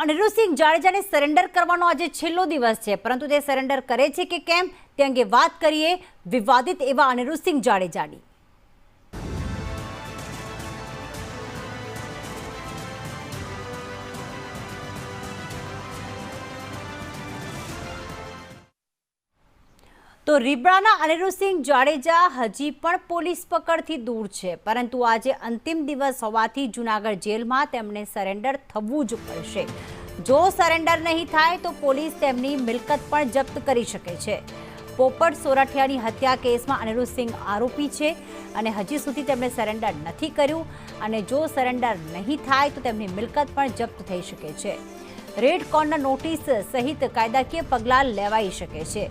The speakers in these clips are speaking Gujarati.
અનિરુદ્ધસિંહ જાડેજાને સરેન્ડર કરવાનો આજે છેલ્લો દિવસ છે, પરંતુ તે સરેન્ડર કરે છે કે કેમ તે અંગે વાત કરીએ વિવાદિત એવા અનિરુદ્ધસિંહ જાડેજાની। તો રીબડાના અનિરુદ્ધસિંહ જાડેજા હજી પણ પોલીસ પકડથી દૂર છે, પરંતુ આજે અંતિમ દિવસ હોવાથી જૂનાગઢ જેલમાં તેમને સરેન્ડર થવું જ પડશે। જો સરેન્ડર નહીં થાય તો પોલીસ તેમની મિલકત પણ જપ્ત કરી શકે છે। પોપટ સોરઠિયાની હત્યા કેસમાં અનિરુદ્ધસિંહ આરોપી છે અને હજી સુધી તેમણે સરેન્ડર નથી કર્યું અને જો સરેન્ડર નહીં થાય તો તેમની મિલકત પણ જપ્ત થઈ શકે છે। રેડ કોર્નર નોટિસ સહિત કાયદાકીય પગલાં લેવાઈ શકે છે।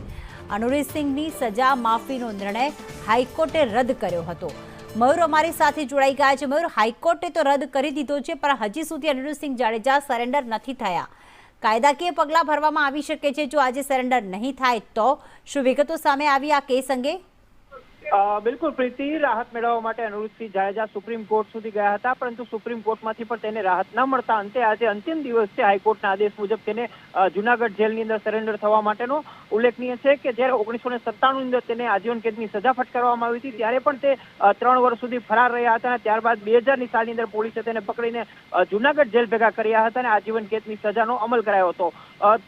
અનિરુદ્ધસિંહની સજા માફીનો નિર્ણય હાઈકોર્ટે રદ કર્યો હતો। મયુર અમારી સાથે જોડાઈ ગયા છે। મયુર, હાઈકોર્ટે તો રદ કરી દીધો છે, પણ હજી સુધી અનિરુદ્ધસિંહ જાડેજા સરેન્ડર નથી થયા। કાયદાકીય પગલાં ભરવામાં આવી શકે છે જો આજે સરેન્ડર નહીં થાય તો। શું વિગતો સામે આવી આ કેસ અંગે? બિલકુલ પ્રીતિ, રાહત મેળવવા માટે અનિરુદ્ધસિંહ જાડેજા સુપ્રીમ કોર્ટ સુધી ગયા હતા, પરંતુ સુપ્રીમ કોર્ટમાંથી પણ તેને રાહત ન મળતા અંતે આજે અંતિમ દિવસ છે। હાઈકોર્ટના આદેશ મુજબ તેને જૂનાગઢ જેલની અંદર સરેન્ડર થવા માટેનો ઉલ્લેખનીય છે કે જ્યારે 1997ની અંદર તેને આજીવન કેદની સજા ફટકારવામાં આવી હતી, ત્યારે પણ તે 3 વર્ષ સુધી ફરાર રહ્યા હતા અને ત્યારબાદ 2000ની સાલની અંદર પોલીસે તેને પકડીને જૂનાગઢ જેલ ભેગા કર્યા હતા અને આજીવન કેદની સજાનો અમલ કરાયો હતો।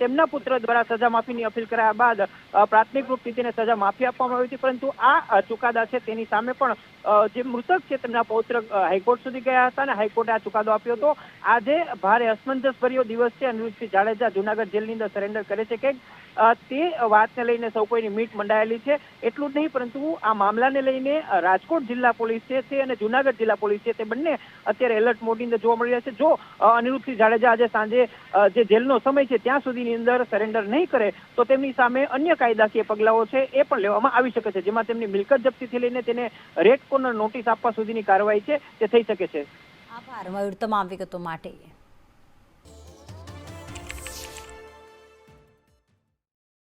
તેમના પુત્ર દ્વારા સજા માફીની અપીલ કરાયા બાદ પ્રાથમિક રૂપથી તેને સજા માફી આપવામાં આવી હતી, પરંતુ આ ચુકાદા છે તેની સામે પણ જે મૃતક છે તેમના પૌત્ર હાઈકોર્ટ સુધી ગયા હતા અને હાઈકોર્ટે આ ચુકાદો આપ્યો હતો। આજે ભારે અસમંજસભર્યો દિવસ છે। અનિરુદ્ધસિંહ જાડેજા જૂનાગઢ જેલની અંદર સરેન્ડર કરે છે કે તે વાતને લઈને સૌ કોઈની મીટ મંડાયેલી છે। એટલું જ નહીં, પરંતુ આ મામલાને લઈને રાજકોટ જિલ્લા પોલીસ છે અને જૂનાગઢ જિલ્લા પોલીસ છે તે બંને અત્યારે એલર્ટ મોડની અંદર જોવા મળી રહ્યા છે। જો અનિરુદ્ધસિંહ જાડેજા આજે સાંજે જે જેલનો સમય છે ત્યાં સુધીની અંદર સરેન્ડર નહીં કરે તો તેમની સામે અન્ય કાયદાકીય પગલાઓ છે એ પણ લેવામાં આવી શકે છે, જેમાં તેમની મિલકત જપ્તીથી લઈને તેને રેડ કોર્નર નોટિસ આપવા સુધીની કાર્યવાહી છે તે થઈ શકે છે। આભાર મયુર તમામ વિગતો માટે।